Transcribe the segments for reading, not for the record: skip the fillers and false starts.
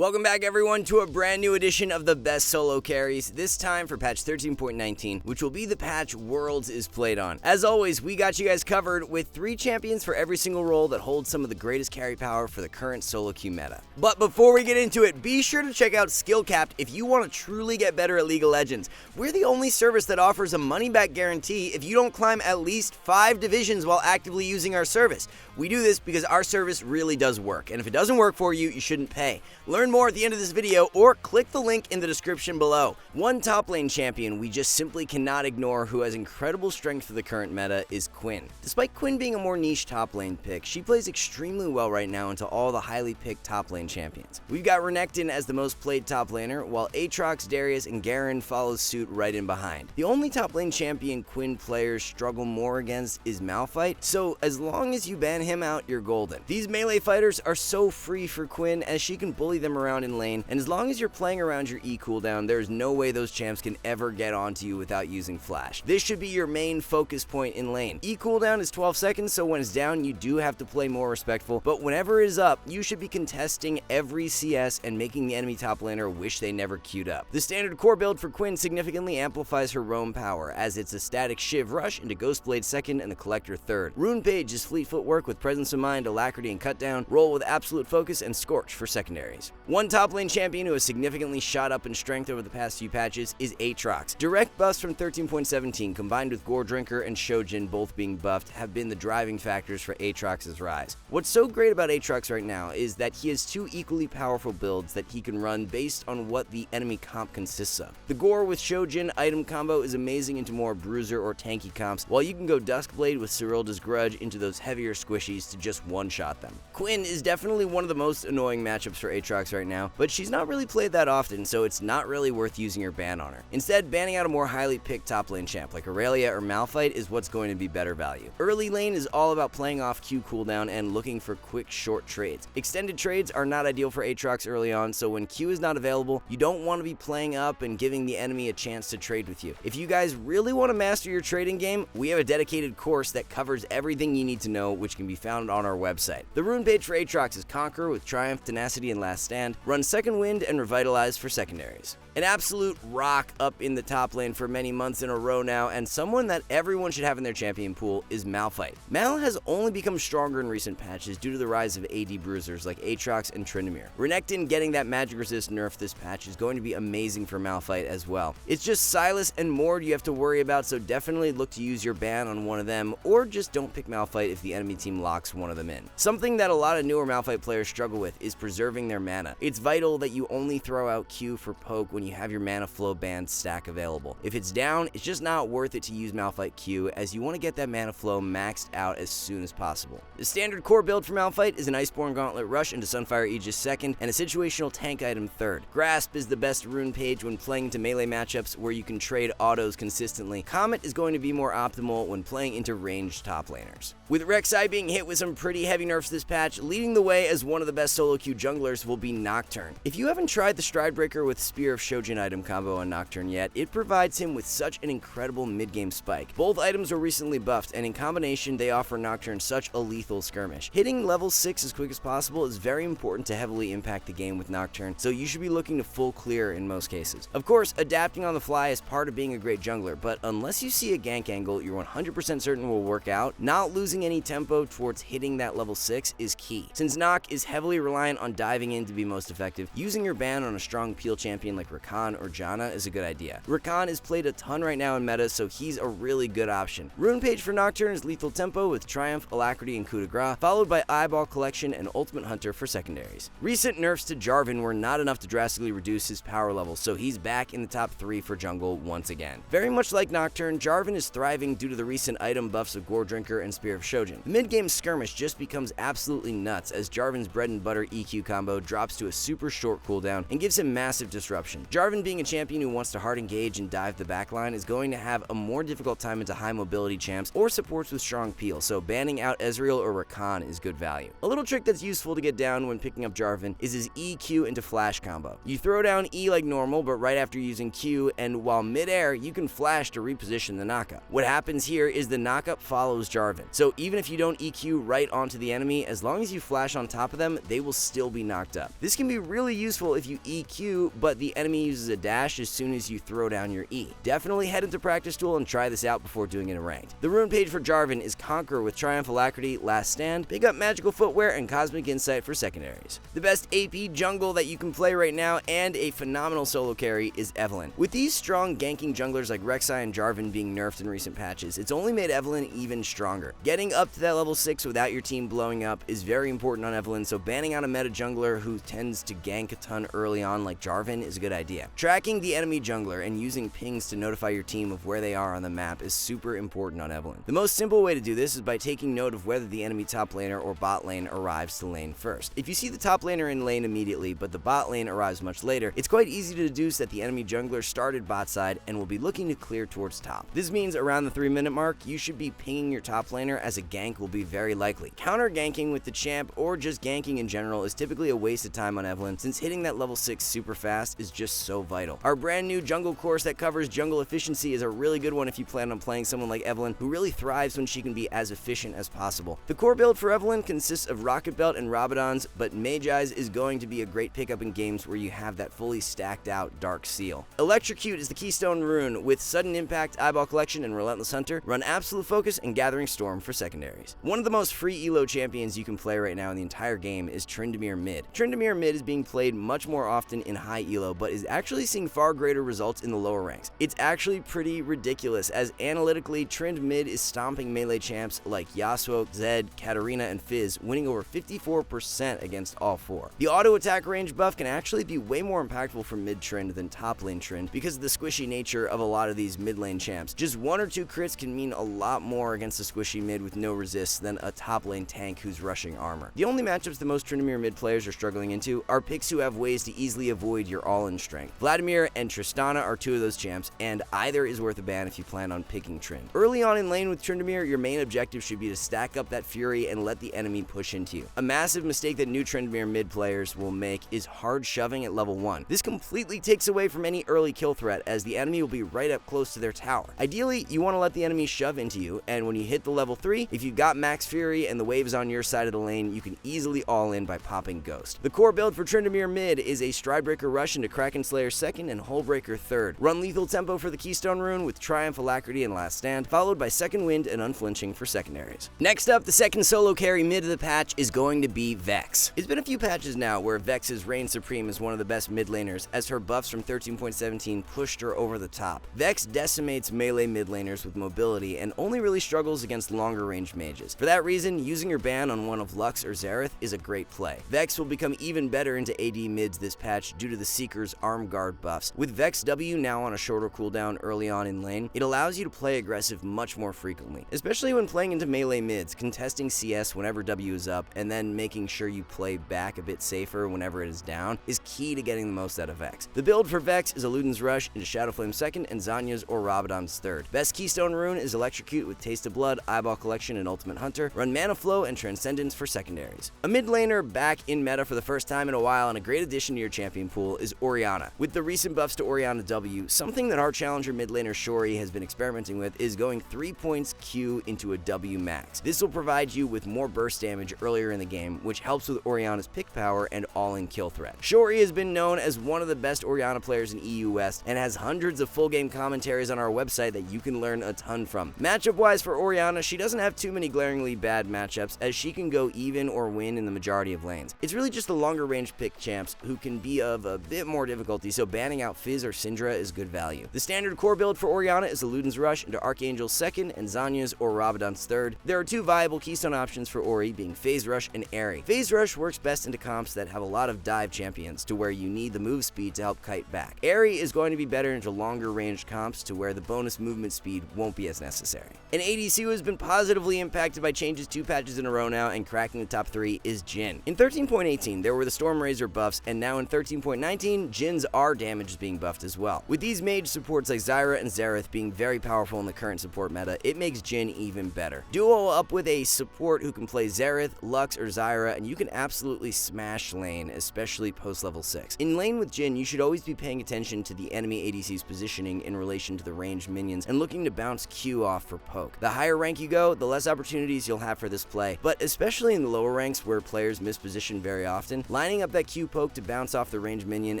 Welcome back everyone to a brand new edition of the best solo carries, this time for patch 13.19, which will be the patch Worlds is played on. As always, we got you guys covered with 3 champions for every single role that holds some of the greatest carry power for the current solo queue meta. But before we get into it, be sure to check out SkillCapped if you want to truly get better at League of Legends. We're the only service that offers a money-back guarantee if you don't climb at least 5 divisions while actively using our service. We do this because our service really does work, and if it doesn't work for you, you shouldn't pay. Learn more at the end of this video or click the link in the description below. One top lane champion we just simply cannot ignore who has incredible strength for the current meta is Quinn. Despite Quinn being a more niche top lane pick, she plays extremely well right now into all the highly picked top lane champions. We've got Renekton as the most played top laner, while Aatrox, Darius, and Garen follows suit right in behind. The only top lane champion Quinn players struggle more against is Malphite, so as long as you ban him out, you're golden. These melee fighters are so free for Quinn as she can bully them around in lane, and as long as you're playing around your E cooldown, there's no way those champs can ever get onto you without using flash. This should be your main focus point in lane. E cooldown is 12 seconds, so when it's down, you do have to play more respectful, but whenever it is up, you should be contesting every CS and making the enemy top laner wish they never queued up. The standard core build for Quinn significantly amplifies her roam power, as it's a static Shiv rush into Ghostblade second and the Collector third. Rune Page is fleet footwork with presence of mind, alacrity, and cutdown, roll with absolute focus, and Scorch for secondaries. One top lane champion who has significantly shot up in strength over the past few patches is Aatrox. Direct buffs from 13.17 combined with Gore Drinker and Shojin both being buffed have been the driving factors for Aatrox's rise. What's so great about Aatrox right now is that he has 2 equally powerful builds that he can run based on what the enemy comp consists of. The Gore with Shojin item combo is amazing into more bruiser or tanky comps, while you can go Duskblade with Cyrilda's Grudge into those heavier squishies to just one-shot them. Quinn is definitely one of the most annoying matchups for Aatrox right now, but she's not really played that often, so it's not really worth using your ban on her. Instead, banning out a more highly picked top lane champ like Aurelia or Malphite is what's going to be better value. Early lane is all about playing off Q cooldown and looking for quick, short trades. Extended trades are not ideal for Aatrox early on, so when Q is not available, you don't want to be playing up and giving the enemy a chance to trade with you. If you guys really want to master your trading game, we have a dedicated course that covers everything you need to know, which can be found on our website. The rune page for Aatrox is Conquer with Triumph, Tenacity, and Last Stand, run Second Wind, and Revitalize for secondaries. An absolute rock up in the top lane for many months in a row now, and someone that everyone should have in their champion pool is Malphite. Mal has only become stronger in recent patches due to the rise of AD bruisers like Aatrox and Tryndamere. Renekton getting that magic resist nerf this patch is going to be amazing for Malphite as well. It's just Sylas and Mord you have to worry about, so definitely look to use your ban on one of them, or just don't pick Malphite if the enemy team locks one of them in. Something that a lot of newer Malphite players struggle with is preserving their mana. It's vital that you only throw out Q for poke when you have your mana flow band stack available. If it's down, it's just not worth it to use Malphite Q, as you want to get that mana flow maxed out as soon as possible. The standard core build for Malphite is an Iceborne Gauntlet rush into Sunfire Aegis second and a situational tank item third. Grasp is the best rune page when playing into melee matchups where you can trade autos consistently. Comet is going to be more optimal when playing into ranged top laners. With Rek'Sai being hit with some pretty heavy nerfs this patch, leading the way as one of the best solo queue junglers will be Nocturne. If you haven't tried the Stridebreaker with Spear of Shojin item combo on Nocturne yet, it provides him with such an incredible mid-game spike. Both items were recently buffed, and in combination they offer Nocturne such a lethal skirmish. Hitting level 6 as quick as possible is very important to heavily impact the game with Nocturne, so you should be looking to full clear in most cases. Of course, adapting on the fly is part of being a great jungler, but unless you see a gank angle you're 100% certain will work out, not losing any tempo towards hitting that level 6 is key. Since Noc is heavily reliant on diving in to be most effective, using your ban on a strong peel champion like Rakan or Janna is a good idea. Rakan is played a ton right now in meta, so he's a really good option. Rune page for Nocturne is lethal tempo with Triumph, Alacrity, and Coup de Grace, followed by Eyeball Collection and Ultimate Hunter for secondaries. Recent nerfs to Jarvan were not enough to drastically reduce his power level, so he's back in the top 3 for jungle once again. Very much like Nocturne, Jarvan is thriving due to the recent item buffs of Gore Drinker and Spear of Shojin. The mid-game skirmish just becomes absolutely nuts as Jarvan's bread and butter EQ combo drops to a super short cooldown and gives him massive disruption. Jarvan, being a champion who wants to hard engage and dive the backline, is going to have a more difficult time into high mobility champs or supports with strong peel, so banning out Ezreal or Rakan is good value. A little trick that's useful to get down when picking up Jarvan is his EQ into flash combo. You throw down E like normal, but right after using Q, and while mid-air, you can flash to reposition the knockup. What happens here is the knockup follows Jarvan, so even if you don't EQ right onto the enemy, as long as you flash on top of them, they will still be knocked up. This This can be really useful if you EQ, but the enemy uses a dash as soon as you throw down your E. Definitely head into Practice Duel and try this out before doing it in ranked. The rune page for Jarvan is Conquer with Triumph Alacrity, Last Stand, pick up Magical Footwear, and Cosmic Insight for secondaries. The best AP jungle that you can play right now and a phenomenal solo carry is Evelynn. With these strong ganking junglers like Rek'Sai and Jarvan being nerfed in recent patches, it's only made Evelynn even stronger. Getting up to that level 6 without your team blowing up is very important on Evelynn, so banning out a meta jungler who tends to gank a ton early on like Jarvan is a good idea. Tracking the enemy jungler and using pings to notify your team of where they are on the map is super important on Evelynn. The most simple way to do this is by taking note of whether the enemy top laner or bot lane arrives to lane first. If you see the top laner in lane immediately, but the bot lane arrives much later, it's quite easy to deduce that the enemy jungler started bot side and will be looking to clear towards top. This means around the 3-minute mark, you should be pinging your top laner, as a gank will be very likely. Counter ganking with the champ or just ganking in general is typically a waste of time on Evelynn, since hitting that level 6 super fast is just so vital. Our brand new jungle course that covers jungle efficiency is a really good one if you plan on playing someone like Evelynn, who really thrives when she can be as efficient as possible. The core build for Evelynn consists of Rocket Belt and Rabadons, but Mage Eyes is going to be a great pickup in games where you have that fully stacked out Dark Seal. Electrocute is the keystone rune with Sudden Impact, Eyeball Collection, and Relentless Hunter. Run Absolute Focus and Gathering Storm for secondaries. One of the most free elo champions you can play right now in the entire game is Tryndamere mid. Tryndamere mid is being played much more often in high elo, but is actually seeing far greater results in the lower ranks. It's actually pretty ridiculous, as analytically Trynd mid is stomping melee champs like Yasuo, Zed, Katarina, and Fizz, winning over 54% against all 4. The auto attack range buff can actually be way more impactful for mid Trynd than top lane Trynd because of the squishy nature of a lot of these mid lane champs. Just 1 or 2 crits can mean a lot more against a squishy mid with no resist than a top lane tank who's rushing armor. The only matchups that most Tryndamere mid players are struggling into are picks who have ways to easily avoid your all-in strength. Vladimir and Tristana are 2 of those champs, and either is worth a ban if you plan on picking Trynd. Early on in lane with Tryndamere, your main objective should be to stack up that Fury and let the enemy push into you. A massive mistake that new Tryndamere mid players will make is hard shoving at level 1. This completely takes away from any early kill threat, as the enemy will be right up close to their tower. Ideally, you want to let the enemy shove into you, and when you hit the level 3, if you've got max Fury and the wave is on your side of the lane, you can easily all in by popping Ghost. The core build for Tryndamere mid is a Stridebreaker rush into Kraken Slayer 2nd and Hullbreaker 3rd. Run lethal tempo for the Keystone rune with Triumph Alacrity and Last Stand, followed by Second Wind and Unflinching for secondaries. Next up, the second solo carry mid of the patch is going to be Vex. It's been a few patches now where Vex has reigned supreme as one of the best mid laners, as her buffs from 13.17 pushed her over the top. Vex decimates melee mid laners with mobility and only really struggles against longer range mages. For that reason, using your ban on one of Lux or Xerath is a great play. Vex will become even better into AD mids this patch due to the Seeker's arm guard buffs. With Vex W now on a shorter cooldown early on in lane, it allows you to play aggressive much more frequently, especially when playing into melee mids, contesting CS whenever W is up, and then making sure you play back a bit safer whenever it is down is key to getting the most out of Vex. The build for Vex is Illuden's Rush into Shadowflame 2nd and Zanya's or Rabadon's 3rd. Best Keystone rune is Electrocute with Taste of Blood, Eyeball Collection, and Ultimate Hunter. Run Mana Flow and Transcendence for secondaries. A mid laner back in meta for the first time in a while and a great addition to your champion pool is Orianna. With the recent buffs to Orianna W, something that our challenger mid laner Shori has been experimenting with is going 3 points Q into a W max. This will provide you with more burst damage earlier in the game, which helps with Orianna's pick power and all-in kill threat. Shori has been known as one of the best Orianna players in EU West and has hundreds of full game commentaries on our website that you can learn a ton from. Matchup wise for Orianna, she doesn't have too many glaringly bad matchups, as she can go even or win in the majority of lanes. It's really just the longer range pick champs who can be of a bit more difficulty, so banning out Fizz or Syndra is good value. The standard core build for Orianna is Illuden's Rush into Archangel's 2nd and Zanya's or Rabadon's 3rd. There are 2 viable keystone options for Ori, being Phase Rush and Aerie. Phase Rush works best into comps that have a lot of dive champions, to where you need the move speed to help kite back. Aerie is going to be better into longer range comps, to where the bonus movement speed won't be as necessary. An ADC who has been positively impacted by changes 2 patches in a row now and cracking the top 3 is Jhin. In 13.18, there were the Storm Razor buffs, and now in 13.19, Jhin's R damage is being buffed as well. With these mage supports like Zyra and Xerath being very powerful in the current support meta, it makes Jhin even better. Duo up with a support who can play Xerath, Lux, or Zyra, and you can absolutely smash lane, especially post level 6. In lane with Jhin, you should always be paying attention to the enemy ADC's positioning in relation to the ranged minions and looking to bounce Q off for poke. The higher rank you go, the less opportunities you'll have for this play, but especially in the lower ranks where players miss position very often, Lining up that Q poke to bounce off the ranged minion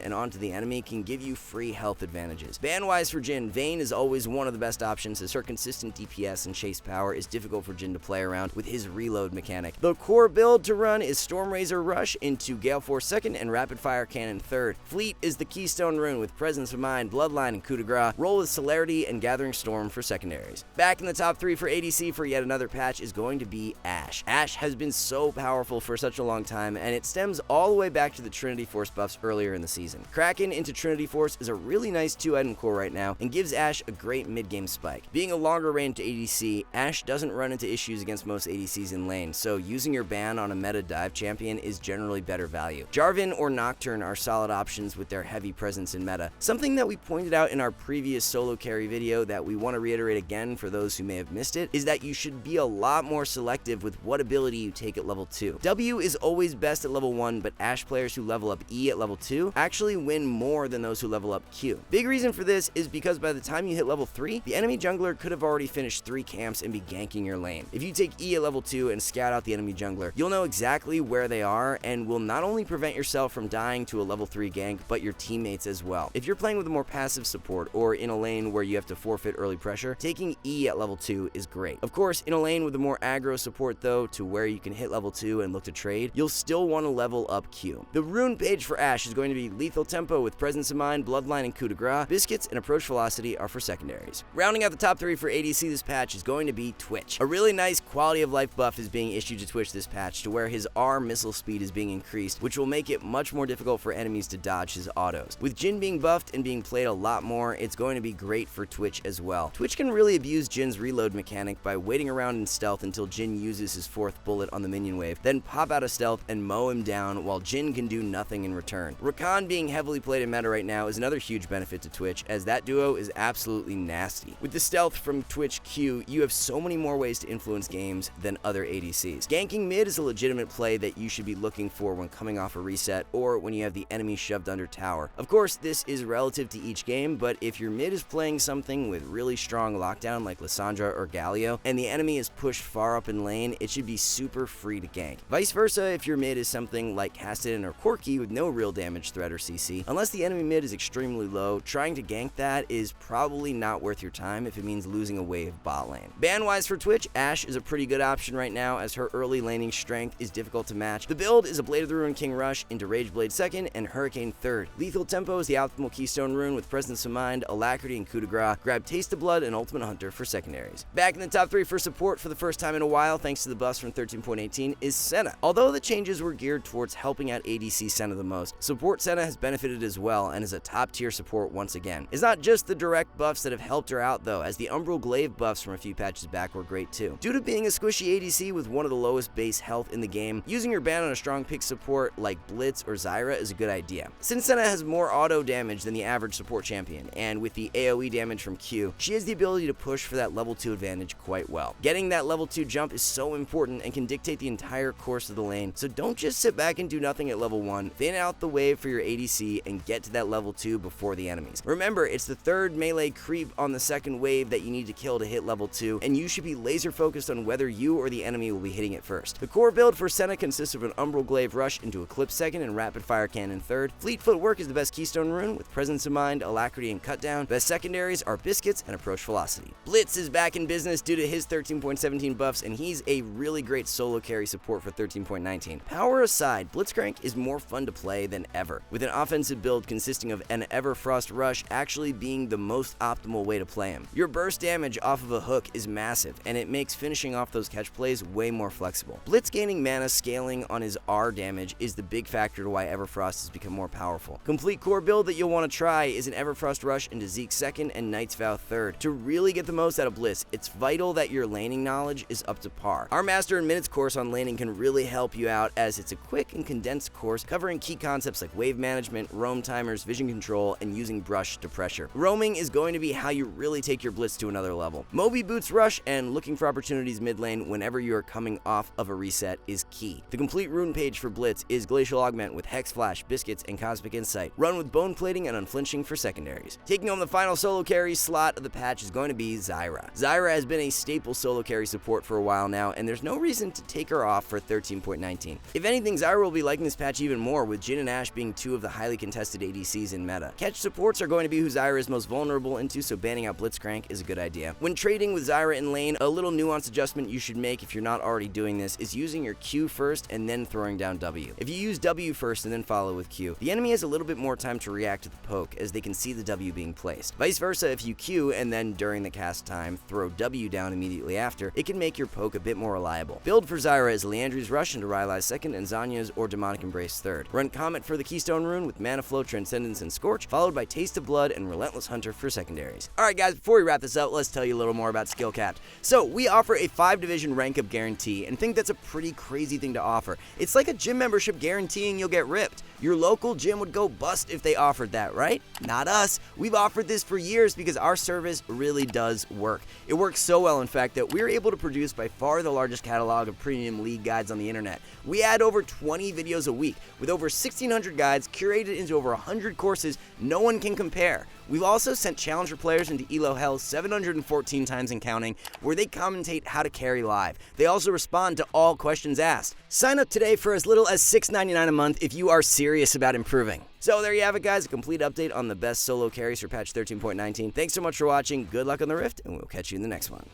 and onto the enemy can give you free health advantages. Ban-wise for Jhin, Vayne is always one of the best options as her consistent DPS and chase power is difficult for Jhin to play around with his reload mechanic. The core build to run is Stormrazor Rush into Gale Force 2nd and Rapid Fire Cannon 3rd. Fleet is the Keystone Rune with Presence of Mind, Bloodline, and Coup de Grace. Roll with Celerity and Gathering Storm for secondaries. Back in the top 3 for ADC for yet another patch is going to be Ashe. Ashe has been so powerful for such a long time, and it stems all the way back to the Trinity Force buffs earlier in the season. Kraken into Trinity Force is a really nice 2-item core right now and gives Ashe a great mid-game spike. Being a longer range ADC, Ashe doesn't run into issues against most ADCs in lane, so using your ban on a meta dive champion is generally better value. Jarvan or Nocturne are solid options with their heavy presence in meta. Something that we pointed out in our previous solo carry video that we want to reiterate again for those who may have missed it is that you should be a lot more selective with what ability you take at level 2. W is always best at level 1, but Ashe players who level up E at level 2 actually win more than those who level up Q. Big reason for this is because by the time you hit level 3, the enemy jungler could have already finished 3 camps and be ganking your lane. If you take E at level 2 and scout out the enemy jungler, you'll know exactly where they are and will not only prevent yourself from dying to a level 3 gank, but your teammates as well. If you're playing with a more passive support or in a lane where you have to forfeit early pressure, taking E at level 2 is great. Of course, in a lane with a more aggro support though, to where you can hit level 2 and look to trade, you'll still want to level up Q. The rune page for Ashe is going to be Lethal Tempo with Presence of Mind, Bloodline, and Coup de Grace. Biscuits and Approach Velocity are for secondaries. Rounding out the top 3 for ADC this patch is going to be Twitch. A really nice quality of life buff is being issued to Twitch this patch to where his R missile speed is being increased, which will make it much more difficult for enemies to dodge his autos. With Jhin being buffed and being played a lot more, it's going to be great for Twitch as well. Twitch can really abuse Jhin's reload mechanic by waiting around in stealth until Jhin uses his 4th bullet on the minion wave, then pop out of stealth and mow him down while Jhin can do nothing in return. Rakan being heavily played in meta right now is another huge benefit to Twitch, as that duo is absolutely nasty. With the stealth from Twitch Q, you have so many more ways to influence games than other ADCs. Ganking mid is a legitimate play that you should be looking for when coming off a reset or when you have the enemy shoved under tower. Of course, this is relative to each game, but if your mid is playing something with really strong lockdown like Lissandra or Galio, and the enemy is pushed far up in lane, it should be super free to gank. Vice versa, if your mid is something like Castellan or Corki with no real damage threat or CC, unless the enemy mid is extremely low, trying to gank that is probably not worth your time if it means losing a wave bot lane. Ban-wise for Twitch, Ashe is a pretty good option right now as her early laning strength is difficult to match. The build is a Blade of the Ruined King Rush into Rageblade 2nd and Hurricane 3rd. Lethal Tempo is the optimal Keystone Rune with Presence of Mind, Alacrity, and Coup de Grace. Grab Taste of Blood and Ultimate Hunter for secondaries. Back in the top 3 for support for the first time in a while thanks to the buffs from 13.18 is Senna. Although the changes were geared towards helping out ADC Senna the most, support Senna has benefited as well and is a top tier support once again. It's not just the direct buffs that have helped her out though, as the Umbral Glaive buffs from a few patches back were great too. Due to being a squishy ADC with one of the lowest base health in the game, using your ban on a strong pick support like Blitz or Zyra is a good idea. Since Senna has more auto damage than the average support champion, and with the AoE damage from Q, she has the ability to push for that level 2 advantage quite well. Getting that level 2 jump is so important and can dictate the entire course of the lane, so don't just sit back and do nothing at level 1, thin out the wave for your ADC and get to that level 2 before the enemies. Remember, it's the 3rd melee creep on the 2nd wave that you need to kill to hit level 2, and you should be laser focused on whether you or the enemy will be hitting it first. The core build for Senna consists of an Umbral Glaive Rush into Eclipse 2nd and Rapid Fire Cannon 3rd. Fleet Footwork is the best Keystone Rune with Presence of Mind, Alacrity, and Cutdown. Best secondaries are Biscuits and Approach Velocity. Blitz is back in business due to his 13.17 buffs, and he's a really great solo carry support for 13.19. Power aside, Blitzcrank is more fun to play than ever, with an offensive build consisting of an Everfrost Rush actually being the most optimal way to play him. Your burst damage off of a hook is massive, and it makes finishing off those catch plays way more flexible. Blitz gaining mana scaling on his R damage is the big factor to why Everfrost has become more powerful. Complete core build that you'll want to try is an Everfrost Rush into Zeke 2nd and Knight's Vow 3rd. To really get the most out of Blitz, it's vital that your laning knowledge is up to par. Our Master in Minutes course on laning can really help you out as it's a quick and condensed course covering key concepts like wave management, roam timers, vision control, and using brush to pressure. Roaming is going to be how you really take your Blitz to another level. Moby Boots Rush and looking for opportunities mid lane whenever you are coming off of a reset is key. The complete rune page for Blitz is Glacial Augment with Hex Flash, Biscuits, and Cosmic Insight. Run with Bone Plating and Unflinching for secondaries. Taking home the final solo carry slot of the patch is going to be Zyra. Zyra has been a staple solo carry support for a while now, and there's no reason to take her off for 13.19. If anything, Zyra will be liking this patch even more, with Jhin and Ashe being two of the highly contested ADCs in meta. Catch supports are going to be who Zyra is most vulnerable into, so banning out Blitzcrank is a good idea. When trading with Zyra in lane, a little nuanced adjustment you should make if you're not already doing this is using your Q first and then throwing down W. If you use W first and then follow with Q, the enemy has a little bit more time to react to the poke as they can see the W being placed. Vice versa, if you Q and then during the cast time throw W down immediately after, it can make your poke a bit more reliable. Build for Zyra is Leandri's Rush into Rylai's second and Zanya's or Demonic Embrace third. Run Comet for the Keystone rune with Mana Flow, Transcendence, and Scorch, followed by Taste of Blood and Relentless Hunter for secondaries. Alright guys, before we wrap this up, let's tell you a little more about SkillCapped. So, we offer a 5-division rank up guarantee, and think that's a pretty crazy thing to offer. It's like a gym membership guaranteeing you'll get ripped. Your local gym would go bust if they offered that, right? Not us. We've offered this for years because our service really does work. It works so well, in fact, that we're able to produce by far the largest catalog of premium league guides on the internet. We add over 20 videos a week, with over 1,600 guides curated into over 100 courses no one can compare. We've also sent Challenger players into ELO Hell 714 times and counting, where they commentate how to carry live. They also respond to all questions asked. Sign up today for as little as $6.99 a month if you are serious about improving. So there you have it guys, a complete update on the best solo carries for patch 13.19. Thanks so much for watching, good luck on the Rift, and we'll catch you in the next one.